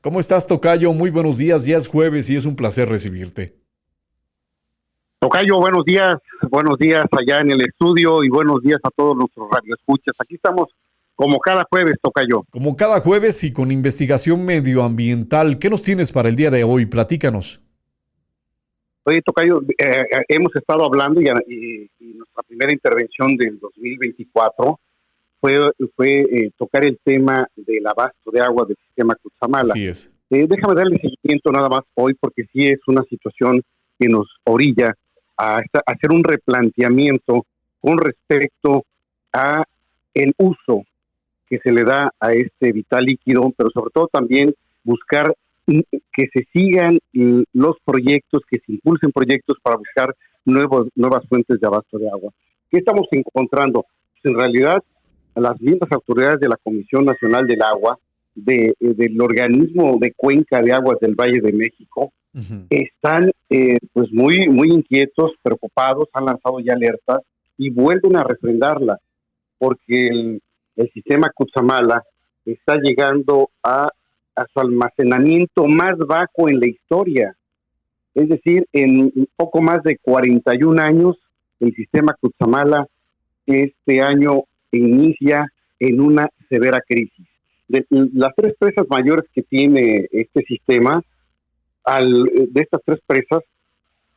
¿Cómo estás, tocayo? Muy buenos días, ya es jueves y es un placer recibirte. Tocayo, buenos días allá en el estudio y buenos días a todos nuestros radioescuchas. Aquí estamos como cada jueves, Tocayo. Como cada jueves y con investigación medioambiental, ¿qué nos tienes para el día de hoy? Platícanos. Oye, Tocayo, hemos estado hablando y nuestra primera intervención del 2024 fue tocar el tema del abasto de agua del sistema Cutzamala. Así es. Déjame darle seguimiento nada más hoy porque sí es una situación que nos orilla a hacer un replanteamiento con respecto a el uso que se le da a este vital líquido, pero sobre todo también buscar que se sigan los proyectos, que se impulsen proyectos para buscar nuevas fuentes de abasto de agua. ¿Qué estamos encontrando? Pues en realidad, las mismas autoridades de la Comisión Nacional del Agua, del organismo de cuenca de aguas del Valle de México, están pues muy inquietos, preocupados, han lanzado ya alertas y vuelven a refrendarla, porque el sistema Cutzamala está llegando a su almacenamiento más bajo en la historia. Es decir, en un poco más de 41 años, el sistema Cutzamala este año inicia en una severa crisis. Las tres presas mayores que tiene este sistema, de estas tres presas,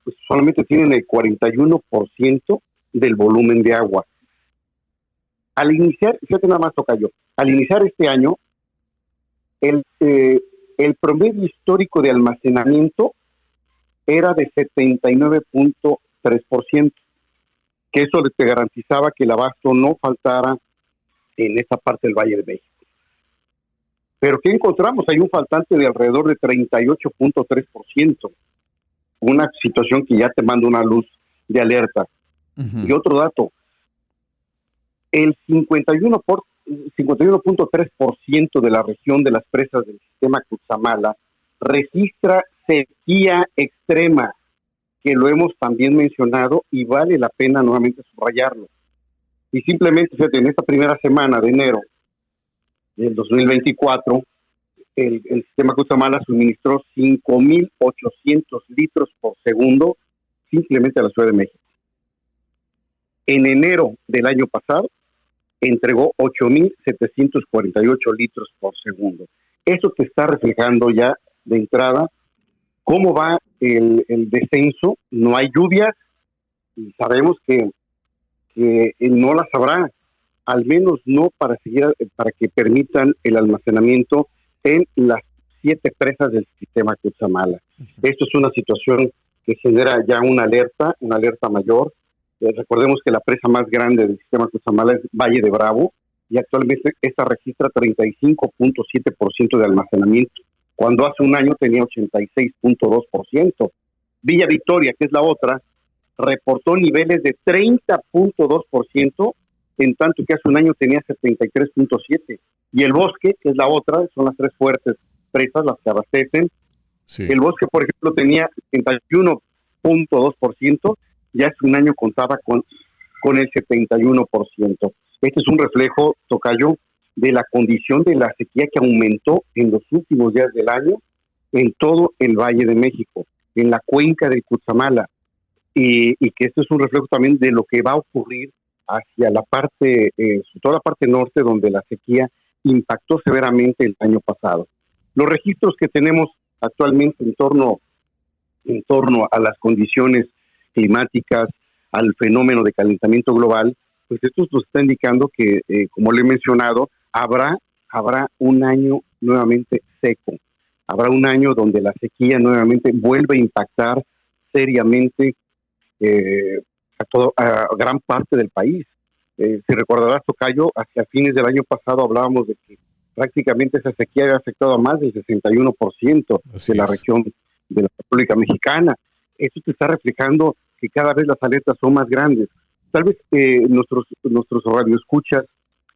pues solamente tienen el 41% del volumen de agua. Al iniciar, fíjate nada más, Tocayo, al iniciar este año, el promedio histórico de almacenamiento era de 79.3%, que eso te garantizaba que el abasto no faltara en esa parte del Valle de México. Pero ¿qué encontramos? Hay un faltante de alrededor de 38.3%, una situación que ya te manda una luz de alerta. Y otro dato, el 51.3% de la región de las presas del sistema Cutzamala registra sequía extrema, que lo hemos también mencionado y vale la pena nuevamente subrayarlo. Y simplemente, fíjate, en esta primera semana de enero del 2024, el sistema Cutzamala suministró 5.800 litros por segundo simplemente a la Ciudad de México. En enero del año pasado, entregó 8.748 litros por segundo. Eso te está reflejando ya de entrada cómo va el descenso. No hay lluvias y sabemos que no las habrá, al menos no para que permitan el almacenamiento en las 7 presas del sistema Cutzamala. Esto es una situación que genera ya una alerta mayor. Recordemos que la presa más grande del sistema Cutzamala es Valle de Bravo y actualmente esta registra 35.7% de almacenamiento, cuando hace un año tenía 86.2%. Villa Victoria, que es la otra, reportó niveles de 30.2%, en tanto que hace un año tenía 73.7%. Y el Bosque, que es la otra, son las tres fuertes presas las que abastecen. Sí. El Bosque, por ejemplo, tenía 71.2%, ya hace un año contaba con el 71%. Este es un reflejo, Tocayo, de la condición de la sequía que aumentó en los últimos días del año en todo el Valle de México, en la cuenca de Cutzamala, y que esto es un reflejo también de lo que va a ocurrir hacia la parte, toda la parte norte, donde la sequía impactó severamente el año pasado. Los registros que tenemos actualmente en torno a las condiciones climáticas, al fenómeno de calentamiento global, pues esto nos está indicando que, como le he mencionado, habrá un año nuevamente seco, habrá un año donde la sequía nuevamente vuelve a impactar seriamente a gran parte del país. Si recordarás, Tocayo, hacia fines del año pasado hablábamos de que prácticamente esa sequía había afectado a más del 61% de la región de la República Mexicana. Esto te está reflejando que cada vez las alertas son más grandes. Tal vez nuestros radioescuchas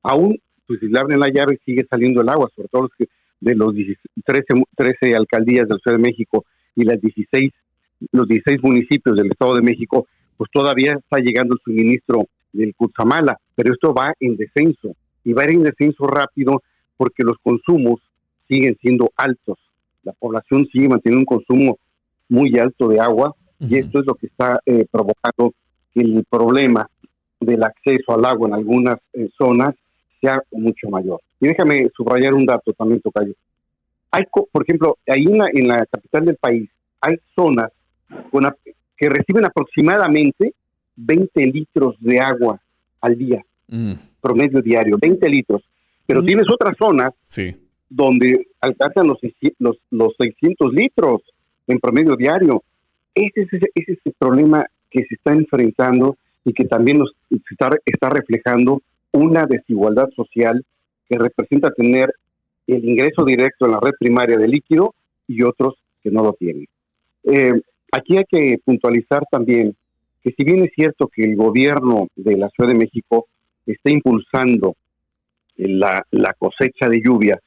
aún, pues si le abren la llave sigue saliendo el agua, sobre todo los que de los 13 alcaldías de la Ciudad de México y los 16 municipios del Estado de México, pues todavía está llegando el suministro del Cutzamala, pero esto va en descenso, y va a ir en descenso rápido porque los consumos siguen siendo altos. La población sigue manteniendo un consumo muy alto de agua y esto es lo que está provocando que el problema del acceso al agua en algunas zonas sea mucho mayor. Y déjame subrayar un dato también, tocayo. Por ejemplo, ahí en la capital del país hay zonas que reciben aproximadamente 20 litros de agua al día, promedio diario, 20 litros. Pero tienes otras zonas donde alcanzan los 600 litros en promedio diario. Ese es el problema que se está enfrentando y que también está reflejando una desigualdad social que representa tener el ingreso directo en la red primaria de líquido y otros que no lo tienen. Aquí hay que puntualizar también que si bien es cierto que el gobierno de la Ciudad de México está impulsando la cosecha de lluvia,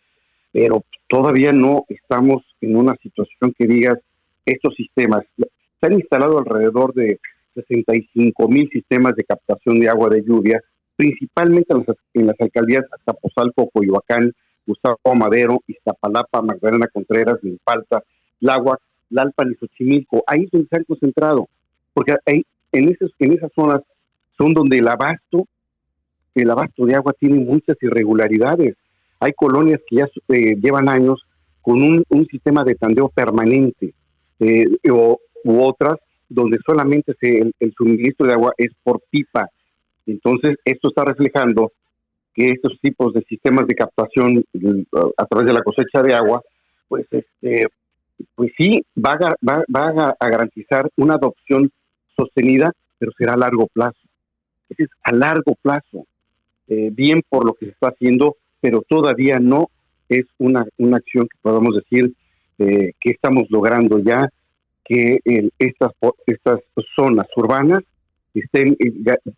pero todavía no estamos en una situación que digas, estos sistemas, se han instalado alrededor de 65,000 sistemas de captación de agua de lluvia, principalmente en las alcaldías Azcapotzalco, Coyoacán, Gustavo Madero, Iztapalapa, Magdalena Contreras, Milpalta, Tláhuac, Tlalpan y Xochimilco. Ahí es donde se han concentrado, porque ahí, en esas zonas son donde el abasto de agua tiene muchas irregularidades. Hay colonias que ya llevan años con un sistema de tandeo permanente, u otras donde solamente el suministro de agua es por pipa. Entonces, esto está reflejando que estos tipos de sistemas de captación a través de la cosecha de agua, pues sí, va a garantizar una adopción sostenida, pero será a largo plazo. Ese es a largo plazo. Bien por lo que se está haciendo, pero todavía no es una acción que podamos decir que estamos logrando ya, que estas zonas urbanas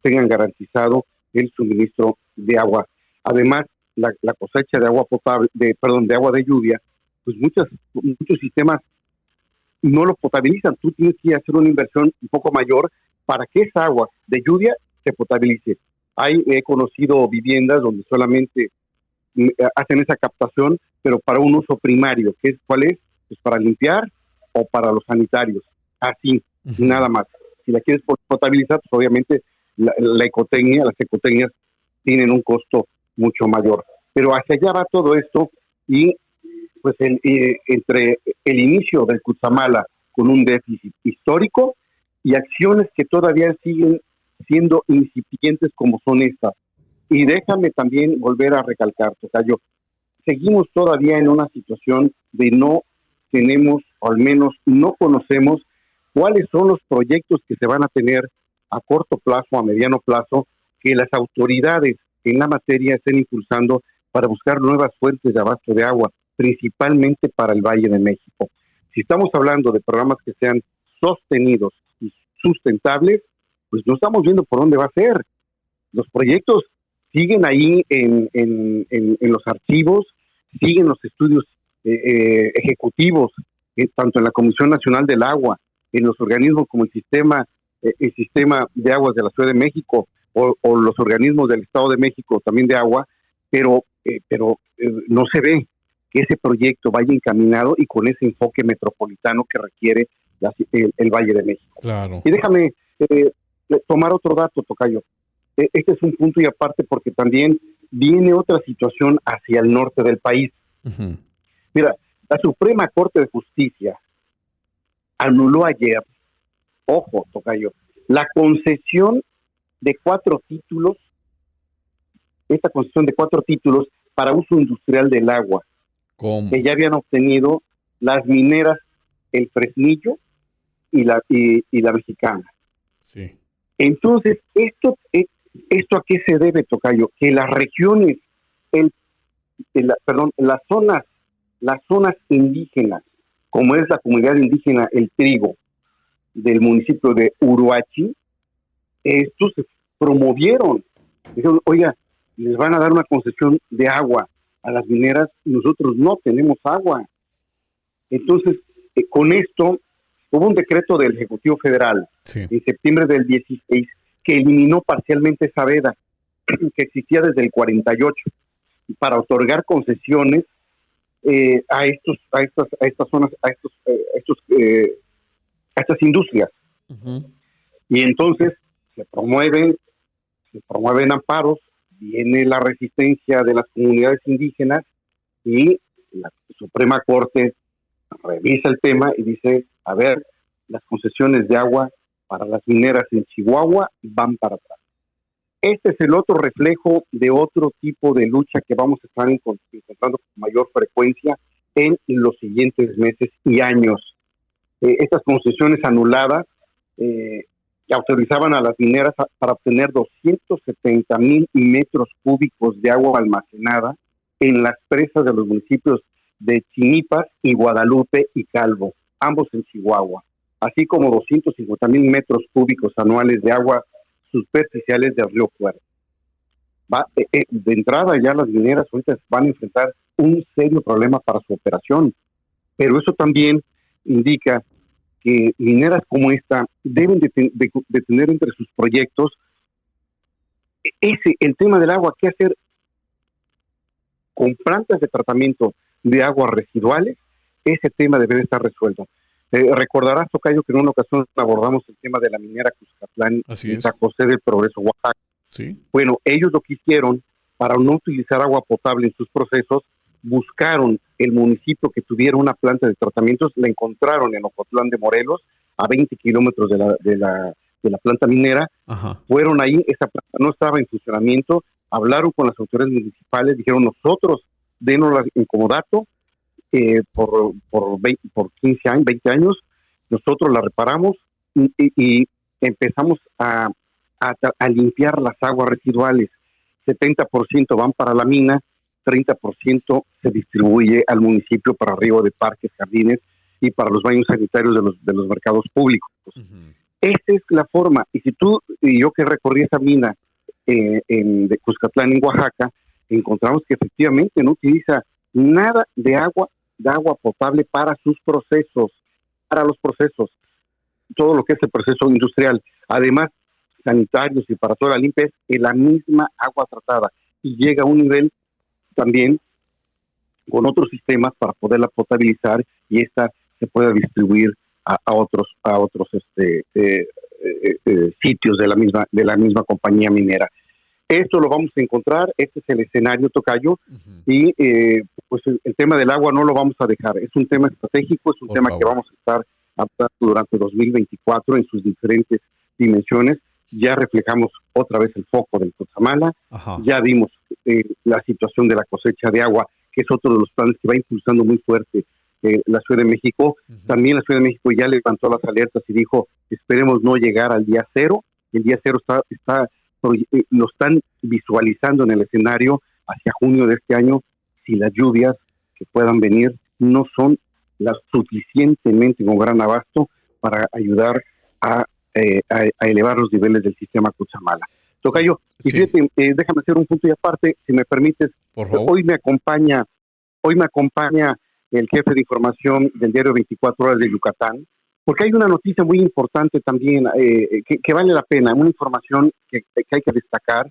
tengan garantizado el suministro de agua. Además, la cosecha de agua potable, de agua de lluvia, pues muchos sistemas no lo potabilizan. Tú tienes que hacer una inversión un poco mayor para que esa agua de lluvia se potabilice. He conocido viviendas donde solamente hacen esa captación, pero para un uso primario, ¿cuál es? Pues para limpiar o para los sanitarios, así, nada más. Si la quieres potabilizar, pues obviamente las ecotecnias tienen un costo mucho mayor. Pero hacia allá va todo esto y pues entre el inicio del Cutzamala con un déficit histórico y acciones que todavía siguen siendo incipientes como son estas. Y déjame también volver a recalcar, tocayo, seguimos todavía en una situación de no tenemos, o al menos no conocemos, cuáles son los proyectos que se van a tener a corto plazo, a mediano plazo, que las autoridades en la materia estén impulsando para buscar nuevas fuentes de abasto de agua, principalmente para el Valle de México. Si estamos hablando de programas que sean sostenidos y sustentables, pues no estamos viendo por dónde va a ser. Los proyectos siguen ahí en los archivos, siguen los estudios ejecutivos, tanto en la Comisión Nacional del Agua, en los organismos como el sistema de aguas de la Ciudad de México o los organismos del Estado de México también de agua, pero no se ve que ese proyecto vaya encaminado y con ese enfoque metropolitano que requiere el Valle de México. Claro. Y déjame tomar otro dato, tocayo. Este es un punto y aparte porque también viene otra situación hacia el norte del país. Uh-huh. Mira, la Suprema Corte de Justicia anuló ayer, ojo, tocayo, la concesión de 4 títulos, esta concesión de 4 títulos para uso industrial del agua, ¿cómo? Que ya habían obtenido las mineras El Fresnillo y la Mexicana. Sí. Entonces, ¿esto a qué se debe, tocayo? Que las regiones, las zonas indígenas, como es la comunidad indígena El Trigo del municipio de Uruachi, estos se promovieron. Dijeron, oiga, les van a dar una concesión de agua a las mineras y nosotros no tenemos agua. Entonces, con esto, hubo un decreto del Ejecutivo Federal en septiembre del 16 que eliminó parcialmente esa veda que existía desde el 48 para otorgar concesiones a estas zonas, a estas industrias. Ujú. Y entonces se promueven amparos, viene la resistencia de las comunidades indígenas y la Suprema Corte revisa el tema y dice, a ver, las concesiones de agua para las mineras en Chihuahua van para atrás. Este es el otro reflejo de otro tipo de lucha que vamos a estar encontrando con mayor frecuencia en los siguientes meses y años. Estas concesiones anuladas que autorizaban a las mineras para obtener 270,000 metros cúbicos de agua almacenada en las presas de los municipios de Chinipas y Guadalupe y Calvo, ambos en Chihuahua, así como 250,000 metros cúbicos anuales de agua superficiales del río Cuervo. De entrada ya las mineras ahorita van a enfrentar un serio problema para su operación, pero eso también indica que mineras como esta deben de tener entre sus proyectos el tema del agua, qué hacer con plantas de tratamiento de aguas residuales. Ese tema debe estar resuelto. Recordarás, Tocayo, que en una ocasión abordamos el tema de la minera Cuscatlán en San José del Progreso, Oaxaca. Sí. Bueno, ellos lo que hicieron, para no utilizar agua potable en sus procesos, buscaron el municipio que tuviera una planta de tratamientos, la encontraron en Ocotlán de Morelos, a 20 kilómetros de la planta minera. Ajá. Fueron ahí, esa planta no estaba en funcionamiento, hablaron con las autoridades municipales, dijeron, nosotros denos en comodato por 15 años, 20 años, nosotros la reparamos y empezamos a limpiar las aguas residuales. 70% van para la mina, 30% se distribuye al municipio para riego de parques, jardines y para los baños sanitarios de los mercados públicos. Uh-huh. Esta es la forma. Y si tú y yo que recorrí esa mina de Cuscatlán en Oaxaca, encontramos que efectivamente no utiliza nada de agua potable para sus procesos, para los procesos, todo lo que es el proceso industrial. Además, sanitarios y para toda la limpia es en la misma agua tratada y llega a un nivel también con otros sistemas para poderla potabilizar y esta se pueda distribuir a otros sitios de la misma compañía minera. Esto lo vamos a encontrar, este es el escenario, Tocayo, uh-huh. Y pues el tema del agua no lo vamos a dejar, es un tema estratégico, es un tema que vamos a estar hablando durante 2024 en sus diferentes dimensiones. Ya reflejamos otra vez el foco del Cutzamala, uh-huh. Ya vimos la situación de la cosecha de agua, que es otro de los planes que va impulsando muy fuerte la Ciudad de México. Uh-huh. También la Ciudad de México ya levantó las alertas y dijo, esperemos no llegar al día cero. El día cero lo están visualizando en el escenario hacia junio de este año, si las lluvias que puedan venir no son las suficientemente con gran abasto para ayudar a elevar los niveles del sistema Cutzamala. Tocayo, sí. Y fíjate, déjame hacer un punto y aparte, si me permites. Por favor. Hoy me acompaña el jefe de información del diario 24 Horas de Yucatán, porque hay una noticia muy importante también que vale la pena, una información que hay que destacar,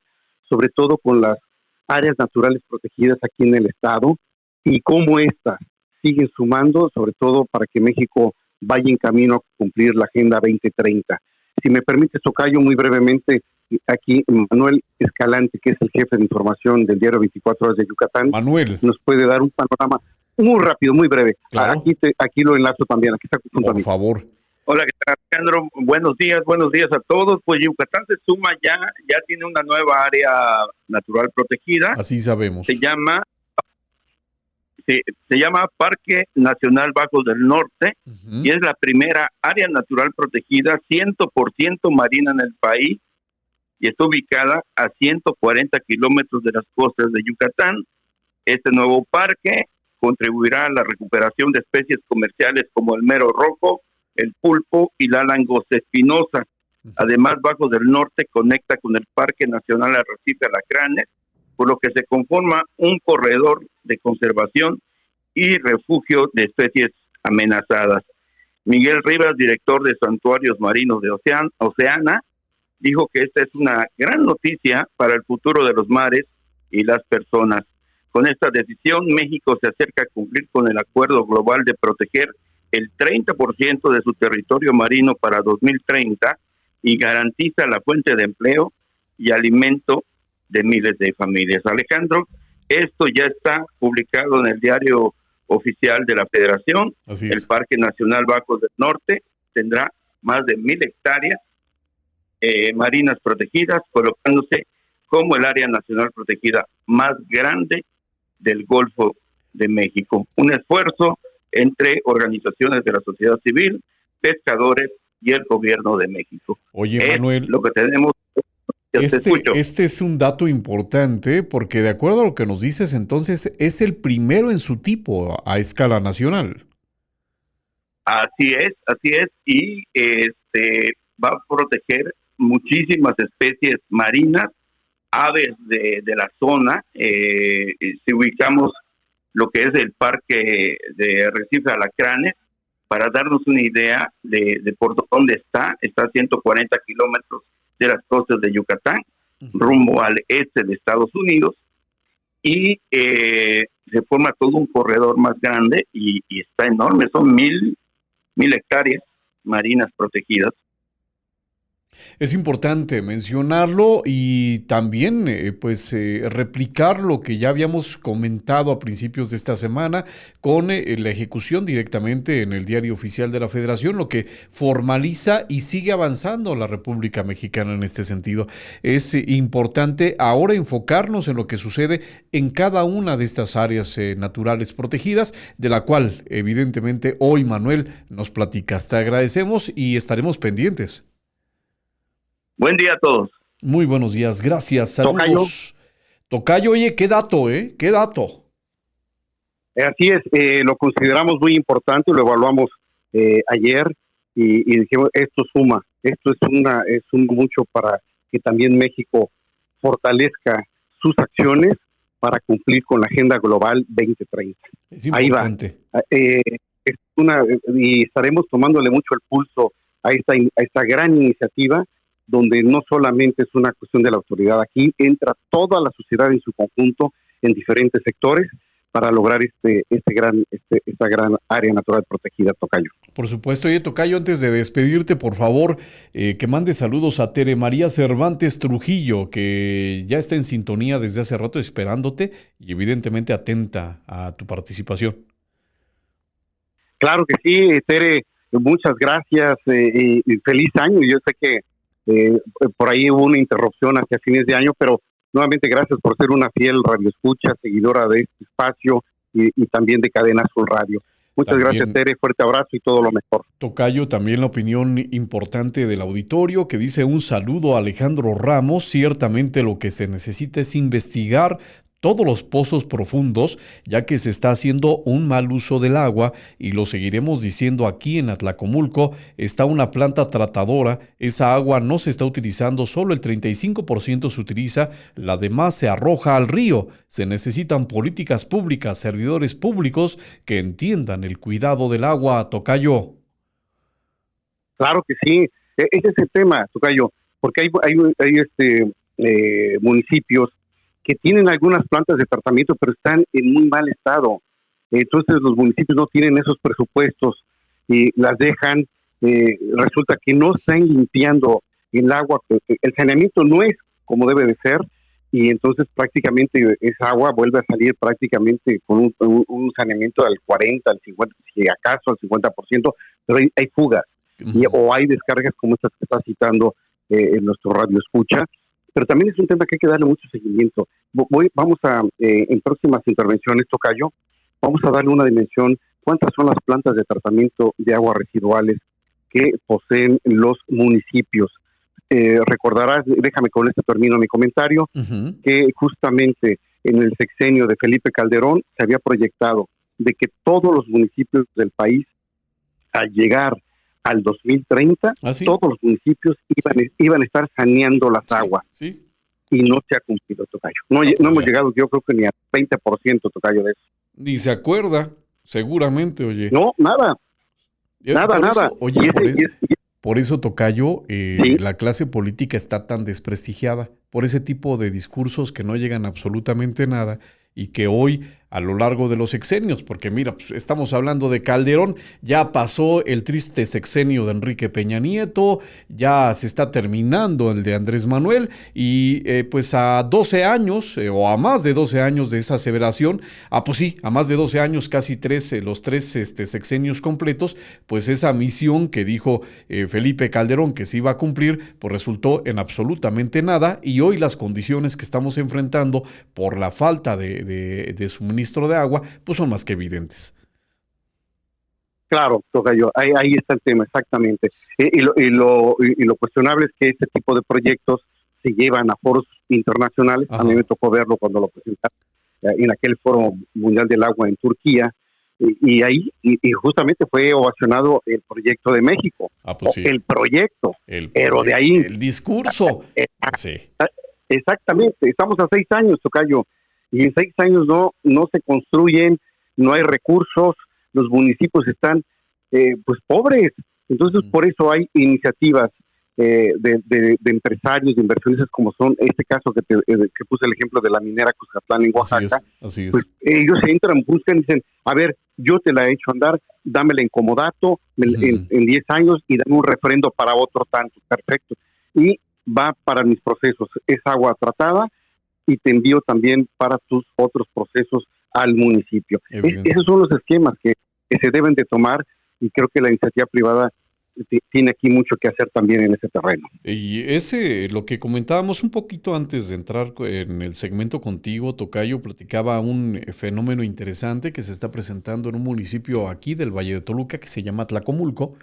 sobre todo con las áreas naturales protegidas aquí en el estado y cómo estas siguen sumando, sobre todo para que México vaya en camino a cumplir la Agenda 2030. Si me permite, Tocayo, muy brevemente, aquí Manuel Escalante, que es el jefe de información del diario 24 Horas de Yucatán, Manuel, nos puede dar un panorama muy rápido, muy breve. Claro. Aquí lo enlazo también, aquí está junto a mí. Por favor. Hola, ¿qué tal, Alejandro? Buenos días a todos. Pues Yucatán se suma ya tiene una nueva área natural protegida. Así sabemos. Se llama Parque Nacional Bajos del Norte, uh-huh. Y es la primera área natural protegida 100% marina en el país y está ubicada a 140 kilómetros de las costas de Yucatán. Este nuevo parque contribuirá a la recuperación de especies comerciales como el mero rojo, el pulpo y la langosta espinosa. Uh-huh. Además, Bajos del Norte conecta con el Parque Nacional Arrecife Alacranes, por lo que se conforma un corredor de conservación y refugio de especies amenazadas. Miguel Rivas, director de Santuarios Marinos de Oceana, dijo que esta es una gran noticia para el futuro de los mares y las personas. Con esta decisión, México se acerca a cumplir con el acuerdo global de proteger el 30% de su territorio marino para 2030 y garantiza la fuente de empleo y alimento de miles de familias. Alejandro, esto ya está publicado en el diario oficial de la Federación. El Parque Nacional Bajos del Norte tendrá más de 1,000 hectáreas marinas protegidas, colocándose como el área nacional protegida más grande del Golfo de México. Un esfuerzo entre organizaciones de la sociedad civil, pescadores y el gobierno de México. Oye, Manuel, lo que tenemos. Este es un dato importante porque de acuerdo a lo que nos dices, entonces es el primero en su tipo a escala nacional. Así es, y va a proteger muchísimas especies marinas, aves de la zona. Si ubicamos lo que es el parque de Arrecife Alacranes, para darnos una idea de por dónde está a 140 kilómetros de las costas de Yucatán, rumbo al este de Estados Unidos, y se forma todo un corredor más grande y está enorme, son 1,000 hectáreas marinas protegidas. Es importante mencionarlo y también replicar lo que ya habíamos comentado a principios de esta semana con la ejecución directamente en el Diario Oficial de la Federación, lo que formaliza y sigue avanzando la República Mexicana en este sentido. Es importante ahora enfocarnos en lo que sucede en cada una de estas áreas naturales protegidas, de la cual evidentemente hoy, Manuel, nos platicas. Te agradecemos y estaremos pendientes. Buen día a todos. Muy buenos días, gracias. Saludos. Tocayo, oye, qué dato, ¿Qué dato? Así es, lo consideramos muy importante, lo evaluamos ayer y dijimos, esto suma, esto es un mucho para que también México fortalezca sus acciones para cumplir con la Agenda Global 2030. Es importante. Ahí va. Y estaremos tomándole mucho el pulso a esta gran iniciativa, donde no solamente es una cuestión de la autoridad, aquí entra toda la sociedad en su conjunto, en diferentes sectores, para lograr esta gran área natural protegida, Tocayo. Por supuesto. Oye, Tocayo, antes de despedirte, por favor, que mande saludos a Tere María Cervantes Trujillo, que ya está en sintonía desde hace rato esperándote y evidentemente atenta a tu participación. Claro que sí, Tere, muchas gracias y feliz año. Yo sé que por ahí hubo una interrupción hacia fines de año, pero nuevamente gracias por ser una fiel radioescucha, seguidora de este espacio y también de Cadena Azul Radio. Muchas gracias, Tere, fuerte abrazo y todo lo mejor. Tocayo, también la opinión importante del auditorio que dice un saludo a Alejandro Ramos. Ciertamente lo que se necesita es investigar todos los pozos profundos, ya que se está haciendo un mal uso del agua y lo seguiremos diciendo aquí en Atlacomulco. Está una planta tratadora, esa agua no se está utilizando, solo el 35% se utiliza, la demás se arroja al río. Se necesitan políticas públicas, servidores públicos que entiendan el cuidado del agua, Tocayo. Claro que sí, ese es el tema, Tocayo, porque hay municipios que tienen algunas plantas de tratamiento, pero están en muy mal estado. Entonces los municipios no tienen esos presupuestos y las dejan. Resulta que no están limpiando el agua. El saneamiento no es como debe de ser y entonces prácticamente esa agua vuelve a salir prácticamente con un saneamiento del 40, al 50, si acaso al 50%, pero hay fugas o hay descargas como estas que está citando en nuestro radio escucha. Pero también es un tema que hay que darle mucho seguimiento. Vamos a, en próximas intervenciones, Tocayo, vamos a darle una dimensión, cuántas son las plantas de tratamiento de aguas residuales que poseen los municipios. Recordarás, déjame con esto termino mi comentario, que justamente en el sexenio de Felipe Calderón se había proyectado de que todos los municipios del país, al llegar al 2030, todos los municipios iban a estar saneando las aguas. Sí. Y no se ha cumplido, Tocayo. No hemos llegado, yo creo que ni al 20%, Tocayo, de eso. Ni se acuerda, seguramente, oye. No, nada. Nada. Oye, por eso, Tocayo, la clase política está tan desprestigiada por ese tipo de discursos que no llegan a absolutamente nada y que hoy a lo largo de los sexenios, porque mira, pues estamos hablando de Calderón, ya pasó el triste sexenio de Enrique Peña Nieto, ya se está terminando el de Andrés Manuel y pues a 12 años o a más de 12 años de esa aseveración, pues sí, a más de 12 años, casi 13, los 3 sexenios completos, pues esa misión que dijo Felipe Calderón que se iba a cumplir, pues resultó en absolutamente nada y hoy las condiciones que estamos enfrentando por la falta de suministro de agua, pues son más que evidentes. Claro, tocayo, ahí está el tema, exactamente. Y lo cuestionable es que este tipo de proyectos se llevan a foros internacionales. Ajá. A mí me tocó verlo cuando lo presentaron en aquel Foro Mundial del Agua en Turquía, y ahí justamente fue ovacionado el proyecto de México. Pues sí. El proyecto, pero de ahí... El discurso. Sí. Exactamente, estamos a 6 años, tocayo, y en 6 años no se construyen, no hay recursos, los municipios están pues pobres. Entonces por eso hay iniciativas de empresarios, de inversionistas, como son este caso que puse el ejemplo de la minera Cuscatlán en Oaxaca. Así es. Pues ellos entran, buscan y dicen, a ver, yo te la he hecho andar, dámela en comodato en 10 años y dame un refrendo para otro tanto, perfecto. Y va para mis procesos, es agua tratada, y te envío también para tus otros procesos al municipio. Esos son los esquemas que se deben de tomar, y creo que la iniciativa privada tiene aquí mucho que hacer también en ese terreno. Y lo que comentábamos un poquito antes de entrar en el segmento contigo, tocayo, platicaba un fenómeno interesante que se está presentando en un municipio aquí del Valle de Toluca que se llama Tlacomulco,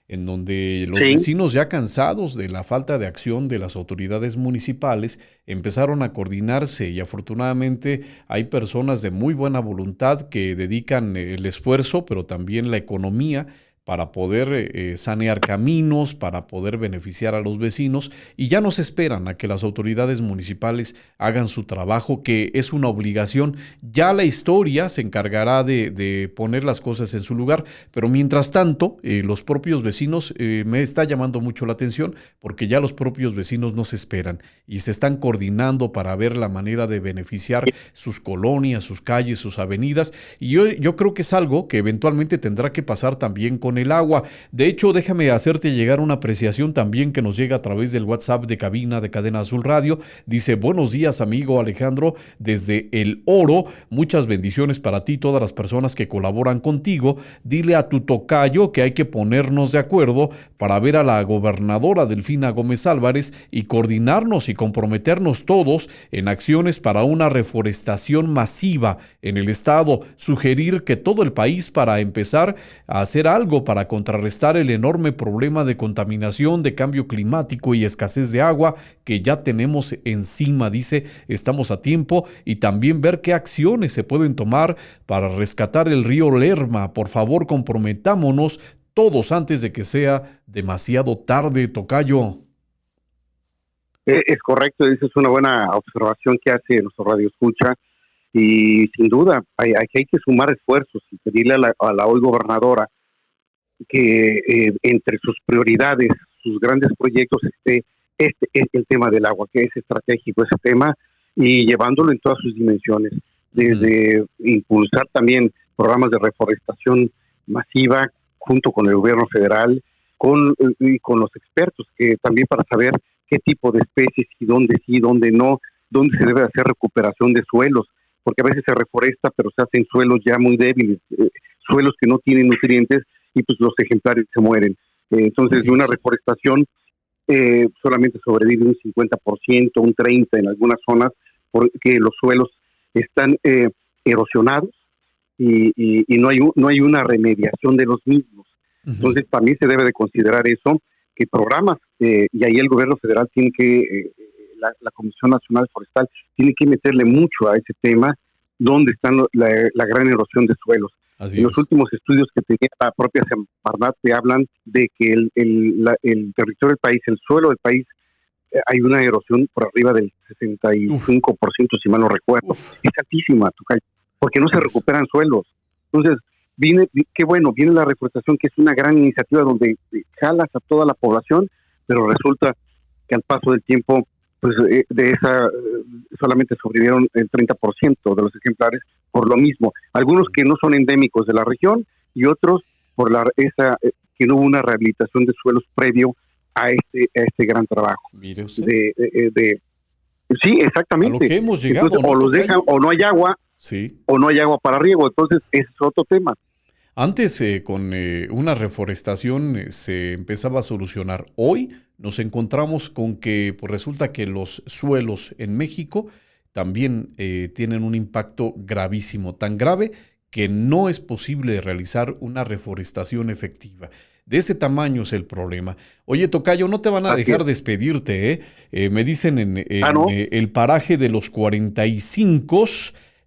en donde los vecinos, ya cansados de la falta de acción de las autoridades municipales, empezaron a coordinarse, y afortunadamente hay personas de muy buena voluntad que dedican el esfuerzo, pero también la economía, para poder sanear caminos, para poder beneficiar a los vecinos, y ya no se esperan a que las autoridades municipales hagan su trabajo, que es una obligación. Ya la historia se encargará de poner las cosas en su lugar, pero mientras tanto, los propios vecinos, me está llamando mucho la atención, porque ya los propios vecinos no se esperan y se están coordinando para ver la manera de beneficiar sus colonias, sus calles, sus avenidas, y yo creo que es algo que eventualmente tendrá que pasar también con el agua. De hecho, déjame hacerte llegar una apreciación también que nos llega a través del WhatsApp de cabina de Cadena Azul Radio. Dice: buenos días, amigo Alejandro, desde El Oro, muchas bendiciones para ti, todas las personas que colaboran contigo. Dile a tu tocayo que hay que ponernos de acuerdo para ver a la gobernadora Delfina Gómez Álvarez y coordinarnos y comprometernos todos en acciones para una reforestación masiva en el estado. Sugerir que todo el país, para empezar a hacer algo para contrarrestar el enorme problema de contaminación, de cambio climático y escasez de agua que ya tenemos encima. Dice, estamos a tiempo, y también ver qué acciones se pueden tomar para rescatar el río Lerma. Por favor, comprometámonos todos antes de que sea demasiado tarde, tocayo. Es correcto, esa es una buena observación que hace nuestro radio escucha, y sin duda hay que sumar esfuerzos y pedirle a la hoy gobernadora que entre sus prioridades, sus grandes proyectos, esté el tema del agua, que es estratégico ese tema, y llevándolo en todas sus dimensiones, desde impulsar también programas de reforestación masiva junto con el gobierno federal, y con los expertos, que también para saber qué tipo de especies y dónde sí, dónde no, dónde se debe hacer recuperación de suelos, porque a veces se reforesta pero se hacen suelos ya muy débiles, suelos que no tienen nutrientes, y pues los ejemplares se mueren. Entonces, de una reforestación solamente sobrevive un 50%, un 30% en algunas zonas, porque los suelos están erosionados y no hay una remediación de los mismos. Entonces, también se debe de considerar eso, que programas, y ahí el gobierno federal tiene que, la Comisión Nacional Forestal, tiene que meterle mucho a ese tema, donde están la gran erosión de suelos. En los últimos estudios que tenía la propia Semarnat te hablan de que el territorio del país, el suelo del país, hay una erosión por arriba del 65%, si mal no recuerdo. Es altísima, porque no se recuperan suelos. Entonces, qué bueno, viene la reforestación, que es una gran iniciativa donde jalas a toda la población, pero resulta que al paso del tiempo pues de esa solamente sobrevivieron el 30% de los ejemplares por lo mismo. Algunos que no son endémicos de la región y otros por que no hubo una rehabilitación de suelos previo a este gran trabajo. Mire usted. Sí, exactamente. A lo que hemos llegado, entonces, o los dejan o no hay agua, sí, o no hay agua para riego. Entonces, ese es otro tema. Antes con una reforestación se empezaba a solucionar. Hoy nos encontramos con que pues, resulta que los suelos en México también tienen un impacto gravísimo, tan grave que no es posible realizar una reforestación efectiva. De ese tamaño es el problema. Oye, tocayo, no te van a dejar despedirte, ¿eh? Me dicen en ¿no? el paraje de los 45,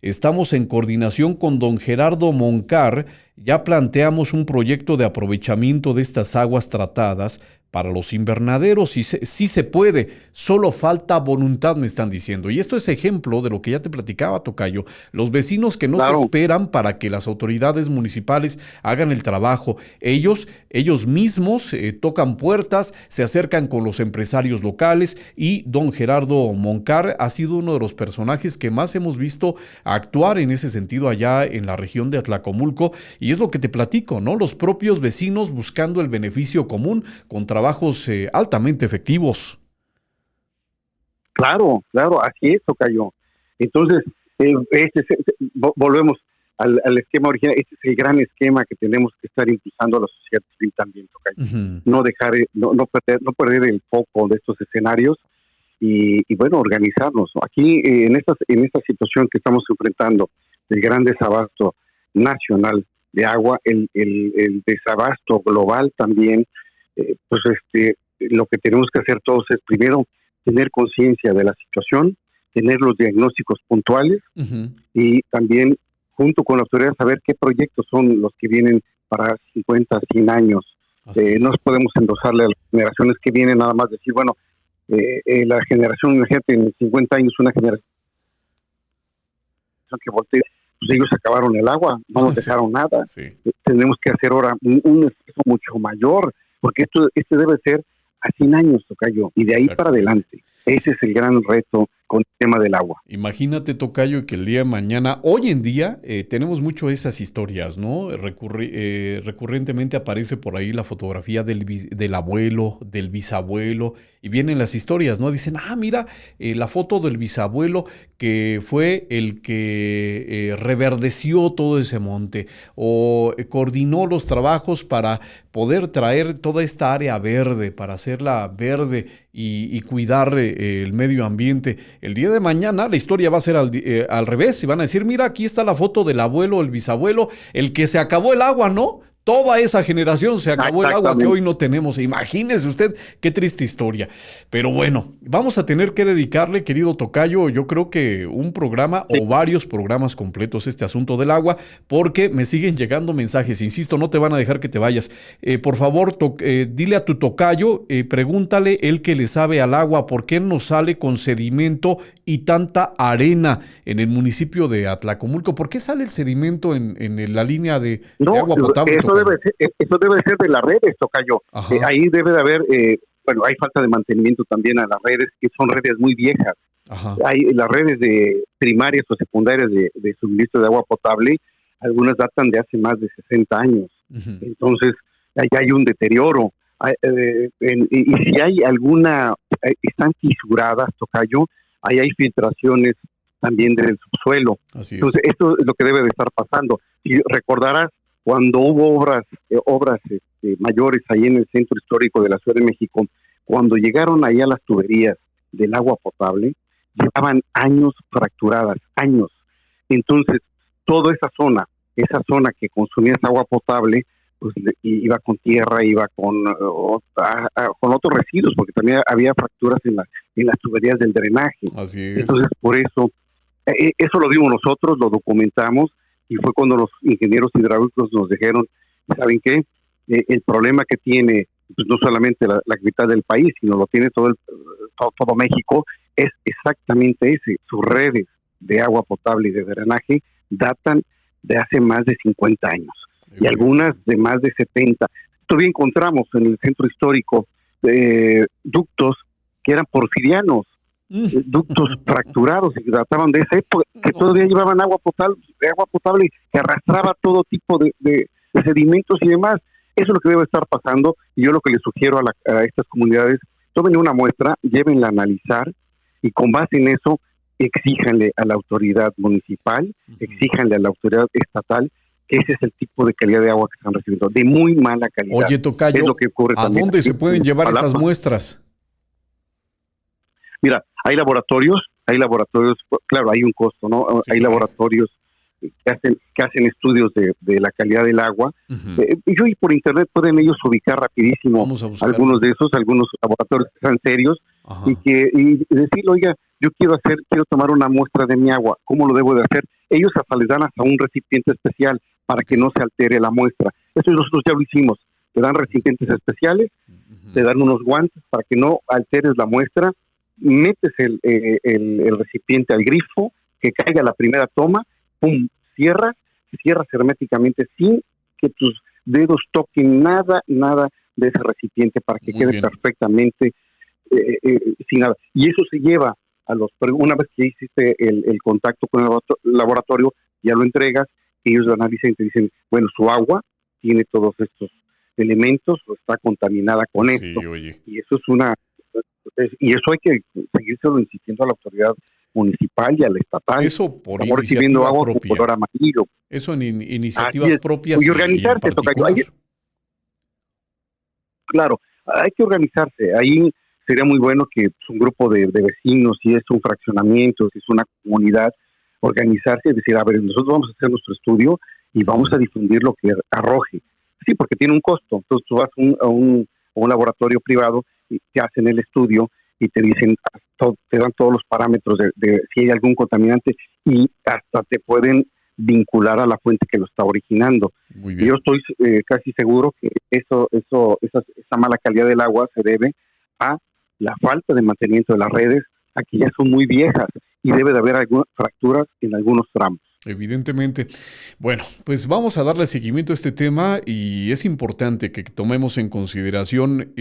estamos en coordinación con don Gerardo Moncar, ya planteamos un proyecto de aprovechamiento de estas aguas tratadas para los invernaderos y sí se puede, solo falta voluntad, me están diciendo. Y esto es ejemplo de lo que ya te platicaba, tocayo. Los vecinos que no se esperan para que las autoridades municipales hagan el trabajo. Ellos mismos tocan puertas, se acercan con los empresarios locales y don Gerardo Moncar ha sido uno de los personajes que más hemos visto actuar en ese sentido allá en la región de Atlacomulco. Y es lo que te platico, ¿no? Los propios vecinos buscando el beneficio común con trabajos altamente efectivos. Claro, así es, tocayo. Entonces, volvemos al esquema original. Este es el gran esquema que tenemos que estar impulsando a la sociedad civil también, tocayo. No dejar, no perder el foco de estos escenarios y bueno, organizarnos. Aquí, en esta situación que estamos enfrentando, el gran desabasto nacional de agua, el desabasto global también, pues lo que tenemos que hacer todos es primero tener conciencia de la situación, tener los diagnósticos puntuales y también junto con la autoridad saber qué proyectos son los que vienen para 50, 100 años. No podemos endosarle a las generaciones que vienen nada más decir, bueno, la generación, imagínate, en 50 años una generación que voltee, pues ellos acabaron el agua, no nos dejaron nada. Tenemos que hacer ahora un esfuerzo mucho mayor, porque este debe ser a 100 años, tocayo, y de ahí para adelante. Ese es el gran reto con el tema del agua. Imagínate, tocayo, que el día de mañana, hoy en día, tenemos mucho esas historias, ¿no? Recurrentemente aparece por ahí la fotografía del abuelo, del bisabuelo, y vienen las historias, ¿no? Dicen, mira, la foto del bisabuelo que fue el que reverdeció todo ese monte, o coordinó los trabajos para poder traer toda esta área verde, para hacerla verde y cuidar el medio ambiente. El día de mañana la historia va a ser al revés y van a decir, mira, aquí está la foto del abuelo, el bisabuelo, el que se acabó el agua, ¿no? Toda esa generación se acabó el agua que hoy no tenemos. Imagínese usted qué triste historia. Pero bueno, vamos a tener que dedicarle, querido tocayo, yo creo que un programa o varios programas completos a este asunto del agua, porque me siguen llegando mensajes. Insisto, no te van a dejar que te vayas. Por favor, dile a tu tocayo, pregúntale él que le sabe al agua, ¿por qué no sale con sedimento y tanta arena en el municipio de Atlacomulco? ¿Por qué sale el sedimento en la línea de agua potable? Eso debe ser de las redes, tocayo. Ahí debe de haber, hay falta de mantenimiento también a las redes, que son redes muy viejas. Hay las redes de primarias o secundarias de suministro de agua potable, algunas datan de hace más de 60 años. Entonces, ahí hay un deterioro. Y si hay alguna, están fisuradas, tocayo, ahí hay filtraciones también del subsuelo. Entonces, esto es lo que debe de estar pasando. Y recordarás, cuando hubo obras mayores ahí en el centro histórico de la Ciudad de México, cuando llegaron allá las tuberías del agua potable, llevaban años fracturadas, años. Entonces, toda esa zona que consumía esa agua potable, pues iba con tierra, iba con otros residuos, porque también había fracturas en las tuberías del drenaje. Así es. Entonces, por eso lo vimos nosotros, lo documentamos, y fue cuando los ingenieros hidráulicos nos dijeron, ¿saben qué? El problema que tiene, pues no solamente la capital del país, sino lo tiene todo México, es exactamente ese. Sus redes de agua potable y de drenaje datan de hace más de 50 años, y algunas de más de 70. Todavía encontramos en el centro histórico ductos que eran porfirianos, ductos fracturados y que databan de esa época, que todavía llevaban agua potable que arrastraba todo tipo de sedimentos y demás. Eso es lo que debe estar pasando, y yo lo que les sugiero a estas comunidades: tomen una muestra, llévenla a analizar, y con base en eso exíjanle a la autoridad municipal, exíjanle a la autoridad estatal, que ese es el tipo de calidad de agua que están recibiendo, de muy mala calidad. Oye, tocayo, es lo que ocurre ¿a dónde se pueden llevar esas muestras? Mira, hay laboratorios, claro, hay un costo, ¿no? Sí, hay claro. laboratorios que hacen estudios de la calidad del agua. Y por internet pueden ellos ubicar rapidísimo algunos de esos, algunos laboratorios que sean serios, y decir: oiga, yo quiero tomar una muestra de mi agua, ¿cómo lo debo de hacer? Ellos hasta les dan hasta un recipiente especial para que no se altere la muestra. Eso nosotros ya lo hicimos. Te dan recipientes especiales, te dan unos guantes para que no alteres la muestra, metes el recipiente al grifo, que caiga la primera toma, pum, cierras herméticamente sin que tus dedos toquen nada de ese recipiente, para que quede perfectamente sin nada. Y eso se lleva una vez que hiciste el contacto con el laboratorio, ya lo entregas, ellos lo analizan y te dicen: bueno, su agua tiene todos estos elementos, o está contaminada con esto. Oye. Y eso y eso hay que seguírselo insistiendo a la autoridad municipal y a la estatal. Eso por Estamos recibiendo agua con color amarillo. Eso en iniciativas propias y organizarse, claro, hay que organizarse. Ahí sería muy bueno que un grupo de vecinos, si es un fraccionamiento, si es una comunidad, organizarse y decir: a ver, nosotros vamos a hacer nuestro estudio y vamos a difundir lo que arroje. Sí, porque tiene un costo. Entonces tú vas a un laboratorio privado y te hacen el estudio y te dicen, te dan todos los parámetros de si hay algún contaminante, y hasta te pueden vincular a la fuente que lo está originando. Muy bien. Y yo estoy casi seguro que esa mala calidad del agua se debe a la falta de mantenimiento de las redes, a que ya son muy viejas y debe de haber algunas fracturas en algunos tramos. Evidentemente. Bueno, pues vamos a darle seguimiento a este tema, y es importante que tomemos en consideración,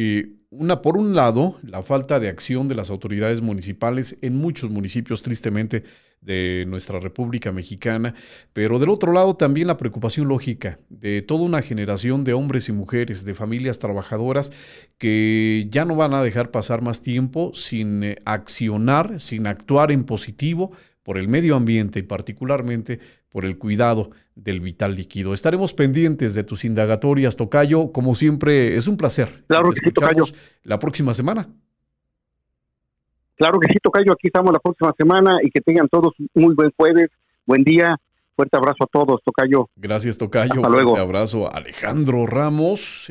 por un lado, la falta de acción de las autoridades municipales en muchos municipios, tristemente, de nuestra República Mexicana, pero del otro lado también la preocupación lógica de toda una generación de hombres y mujeres, de familias trabajadoras, que ya no van a dejar pasar más tiempo sin accionar, sin actuar en positivo por el medio ambiente y particularmente por el cuidado del vital líquido. Estaremos pendientes de tus indagatorias, tocayo. Como siempre, es un placer. Claro que sí, tocayo. La próxima semana. Claro que sí, tocayo. Aquí estamos la próxima semana, y que tengan todos muy buen jueves, buen día. Fuerte abrazo a todos, tocayo. Gracias, tocayo. Hasta luego. Fuerte abrazo a Alejandro Ramos.